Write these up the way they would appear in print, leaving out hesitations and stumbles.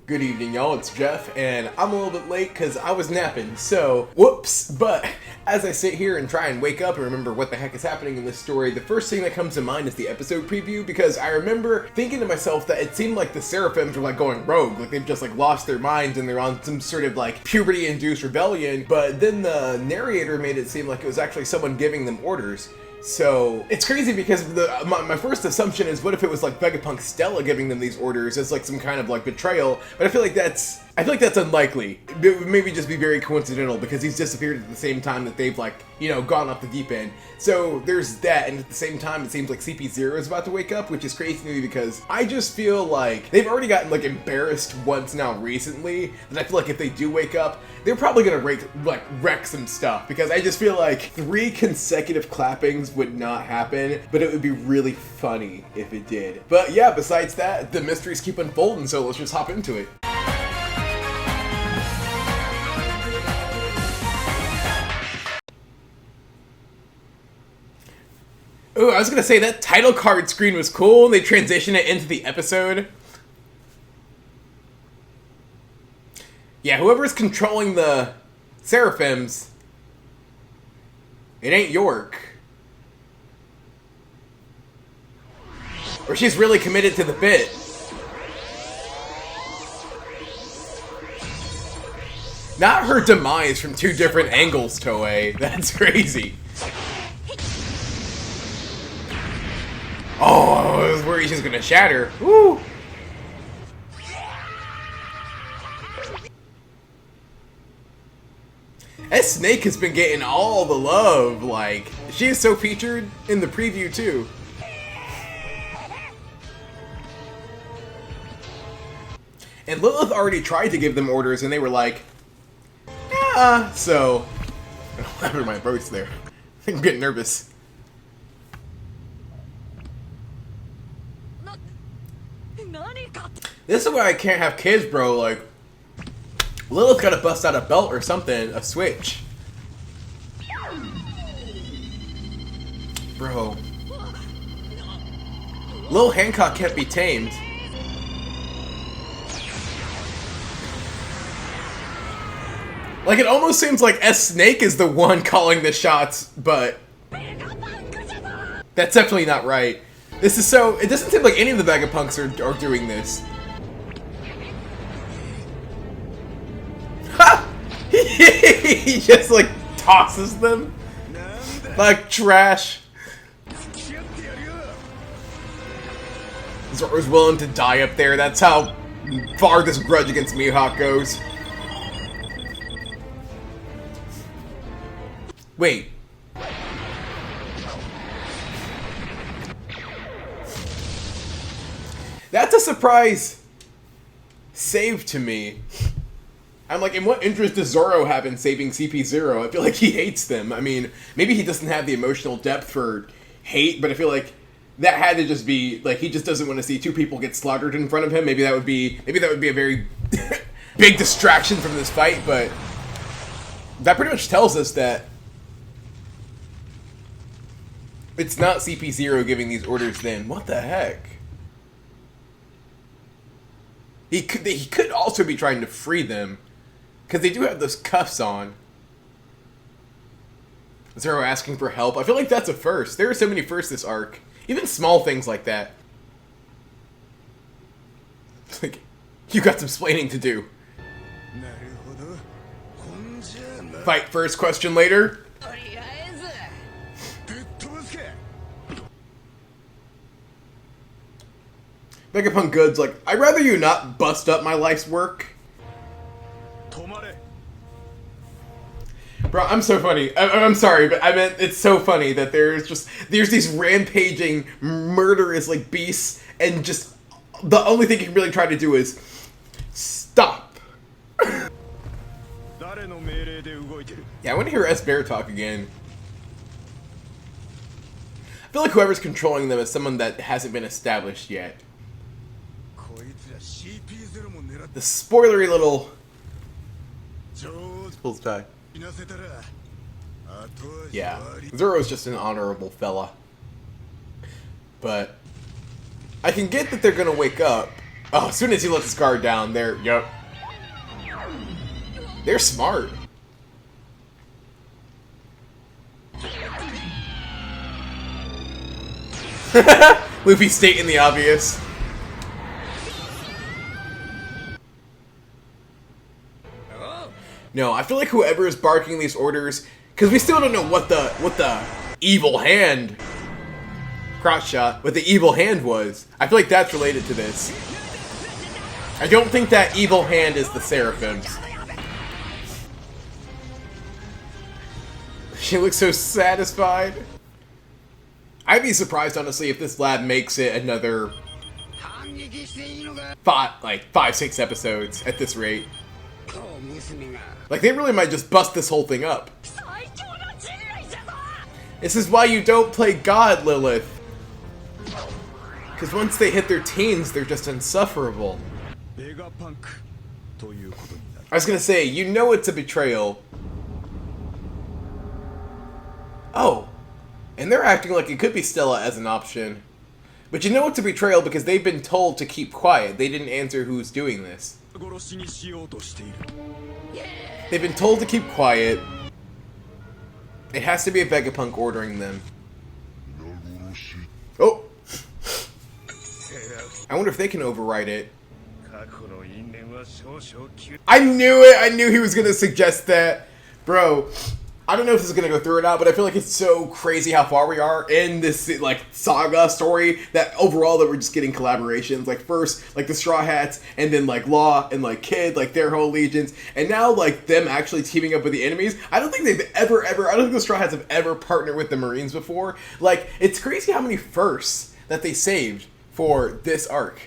Good evening, y'all. It's Jeff, and I'm a little bit late because I was napping, so whoops. But as I sit here and try and wake up and remember what the heck is happening in this story, the first thing that comes to mind is the episode preview, because I remember thinking to myself that it seemed like the Seraphims were like going rogue, like they've just like lost their minds and they're on some sort of like puberty-induced rebellion, but then the narrator made it seem like it was actually someone giving them orders. So, it's crazy because my first assumption is, what if it was like Vegapunk Stella giving them these orders as like some kind of like betrayal, but I feel like that's unlikely. It would maybe just be very coincidental because he's disappeared at the same time that they've like, you know, gone off the deep end. So there's that, and at the same time it seems like CP0 is about to wake up, which is crazy to me because I just feel like they've already gotten like embarrassed once now recently, that I feel like if they do wake up, they're probably gonna wreck some stuff, because I just feel like 3 consecutive clappings would not happen, but it would be really funny if it did. But yeah, besides that, the mysteries keep unfolding, so let's just hop into it. Ooh, I was gonna say that title card screen was cool, and they transitioned it into the episode. Yeah, whoever's controlling the Seraphims, it ain't York. Or she's really committed to the bit. Not her demise from 2 different angles, Toei. That's crazy. Oh, I was worried she's gonna shatter. Woo! Snake has been getting all the love, like, she is so featured in the preview too. And Lilith already tried to give them orders and they were like, yeah, so... I don't have my voice there. I'm getting nervous. This is why I can't have kids, bro, like... Lilith gotta bust out a belt or something, a switch. Bro. Lil Hancock can't be tamed. Like, it almost seems like Snake is the one calling the shots, but... that's definitely not right. This is so... it doesn't seem like any of the Vegapunks are doing this. He just like tosses them like trash. Zoro's willing to die up there. That's how far this grudge against Mihawk goes. Wait. That's a surprise save to me. I'm like, in what interest does Zoro have in saving CP0? I feel like he hates them. I mean, maybe he doesn't have the emotional depth for hate, but I feel like that had to just be, like, he just doesn't want to see 2 people get slaughtered in front of him. Maybe that would be a very big distraction from this fight, but that pretty much tells us that it's not CP0 giving these orders then. What the heck? He could also be trying to free them, because they do have those cuffs on. Zoro asking for help. I feel like that's a first. There are so many firsts this arc. Even small things like that. Like, you got some splaining to do. Fight first, question later. Vegapunk Good's like, I'd rather you not bust up my life's work. Bro, I'm so funny. I'm sorry, but I meant it's so funny that there's these rampaging, murderous, like, beasts, and just the only thing you can really try to do is stop. Yeah, I want to hear S-Bear talk again. I feel like whoever's controlling them is someone that hasn't been established yet. The spoilery little... Pulls back. Yeah, Zoro's just an honorable fella. But I can get that they're gonna wake up. Oh, as soon as he lets his guard down, yep. They're smart. Luffy stating the obvious. No, I feel like whoever is barking these orders, because we still don't know what the evil hand cross shot, what the evil hand was. I feel like that's related to this. I don't think that evil hand is the Seraphims. She looks so satisfied. I'd be surprised, honestly, if this lab makes it another 5-6 episodes at this rate. Like, they really might just bust this whole thing up. This is why you don't play God, Lilith. Because once they hit their teens, they're just insufferable. I was gonna say, you know it's a betrayal. Oh. And they're acting like it could be Stella as an option. But you know it's a betrayal because they've been told to keep quiet. They didn't answer who's doing this. They've been told to keep quiet. It has to be a Vegapunk ordering them. Oh! I wonder if they can override it. I knew it! I knew he was gonna suggest that. Bro, I don't know if this is gonna go through or not, but I feel like it's so crazy how far we are in this, like, saga story that overall that we're just getting collaborations. Like, first, like, the Straw Hats, and then, like, Law and, like, Kid, like, their whole allegiance, and now, like, them actually teaming up with the enemies. I don't think they've I don't think the Straw Hats have ever partnered with the Marines before. Like, it's crazy how many firsts that they saved for this arc.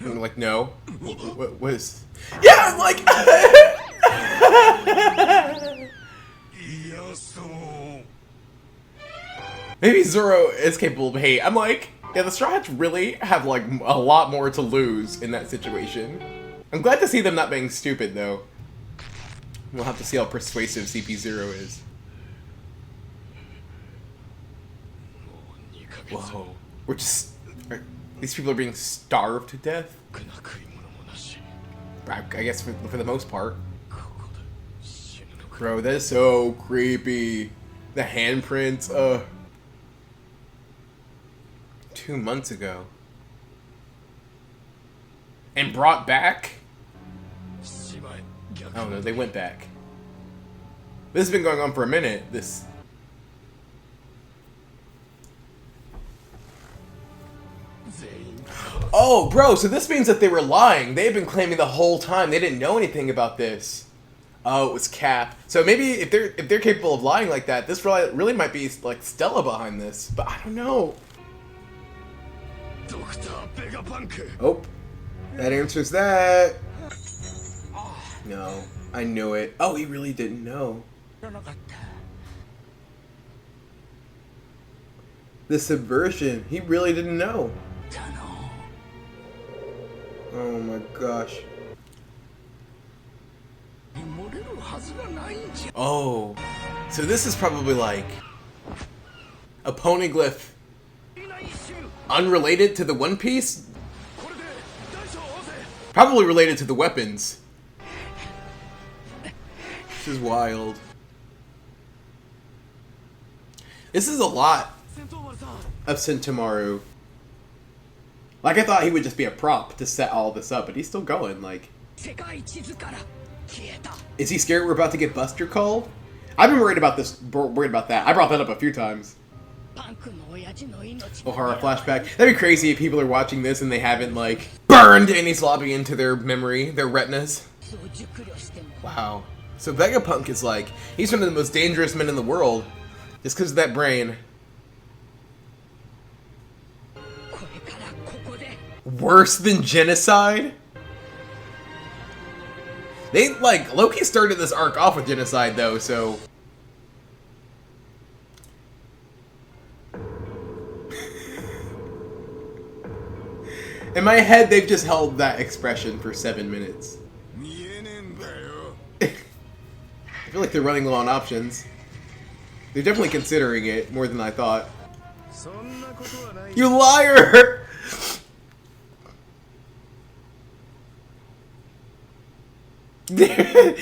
And like, no. What was... Yeah, I'm like... Maybe Zoro is capable of hate. I'm like, yeah, the Straw Hats really have, like, a lot more to lose in that situation. I'm glad to see them not being stupid, though. We'll have to see how persuasive CP0 is. Whoa. We're just... These people are being starved to death? I guess for the most part. Bro, that is so creepy. The handprints, 2 months ago. And brought back? Oh no, they went back. This has been going on for a minute, this... Oh, bro, so this means that they were lying. They've been claiming the whole time. They didn't know anything about this. Oh, it was Cap. So maybe if they're capable of lying like that, this really might be like Stella behind this. But I don't know. Oh, that answers that. No, I knew it. Oh, he really didn't know. The subversion. He really didn't know. Oh my gosh. Oh, so this is probably like a poneglyph unrelated to the One Piece? Probably related to the weapons. This is wild. This is a lot of Sentomaru. Like, I thought he would just be a prop to set all this up, but he's still going, like... Is he scared we're about to get Buster called? I've been worried about that. I brought that up a few times. Ohara flashback. That'd be crazy if people are watching this and they haven't, like, burned Enies Lobby into their memory, their retinas. Wow. So Vegapunk is like, he's one of the most dangerous men in the world, just because of that brain. Worse than genocide? They, like, Loki started this arc off with genocide, though, so... In my head, they've just held that expression for 7 minutes. I feel like they're running low on options. They're definitely considering it more than I thought. You liar! They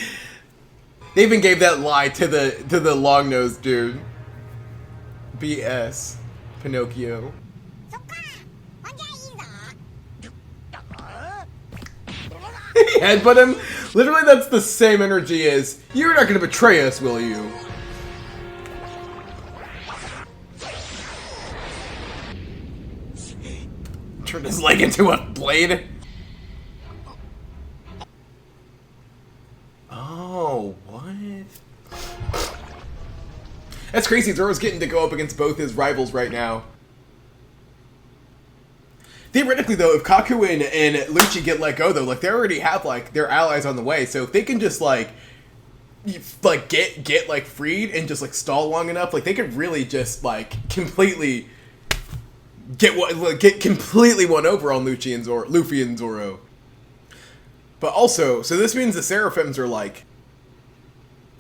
even gave that lie to the long-nosed dude. BS. Pinocchio. He headbutt him? Literally, that's the same energy as, you're not gonna betray us, will you? Turned his leg into a blade. Oh, what? That's crazy. Zoro's getting to go up against both his rivals right now. Theoretically, though, if Kaku and Lucci get let go, though, like, they already have, like, their allies on the way, so if they can just, like get like, freed and just, like, stall long enough, like, they could really just, like, completely get completely won over on Luffy and Zoro. But also, so this means the Seraphims are, like,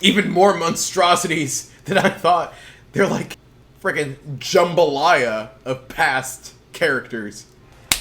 even more monstrosities than I thought. They're, like, freaking jambalaya of past characters.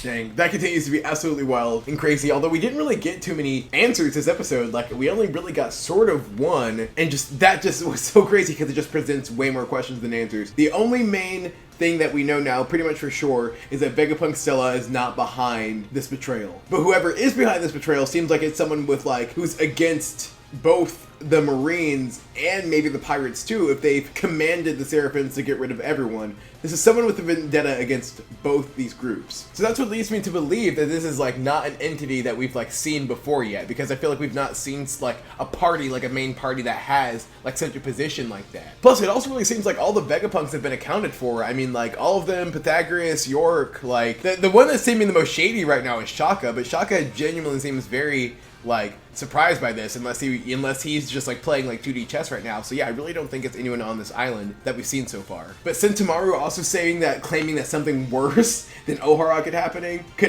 Dang, that continues to be absolutely wild and crazy, although we didn't really get too many answers this episode. Like, we only really got sort of one, and that just was so crazy because it just presents way more questions than answers. The only main thing that we know now, pretty much for sure, is that Vegapunk Stella is not behind this betrayal. But whoever is behind this betrayal seems like it's someone with, like, who's against both the Marines and maybe the pirates too, if they've commanded the Seraphims to get rid of everyone. This is someone with a vendetta against both these groups. So that's what leads me to believe that this is, like, not an entity that we've, like, seen before yet, because I feel like we've not seen, like, a party, like a main party that has, like, such a position like that. Plus, it also really seems like all the Vegapunks have been accounted for. I mean, like, all of them, Pythagoras, York, like, the one that's seeming the most shady right now is Shaka, but Shaka genuinely seems very, like, surprised by this, unless he's just, like, playing, like, 2D chess right now. So yeah, I really don't think it's anyone on this island that we've seen so far. But Sentomaru also claiming that something worse than Ohara could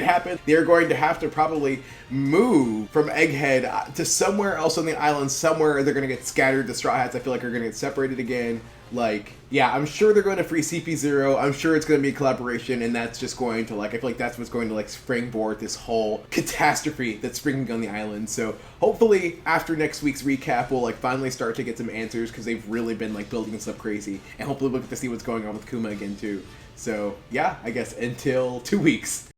happen, they're going to have to probably move from Egghead to somewhere else on the island, somewhere they're going to get scattered. The Straw Hats, I feel like, are going to get separated again. Like, yeah, I'm sure they're going to free CP0. I'm sure it's going to be a collaboration, and that's just going to, like, I feel like that's what's going to, like, springboard this whole catastrophe that's springing on the island. So hopefully after next week's recap, we'll, like, finally start to get some answers, because they've really been, like, building this up crazy. And hopefully we'll get to see what's going on with Kuma again too. So yeah, I guess until 2 weeks.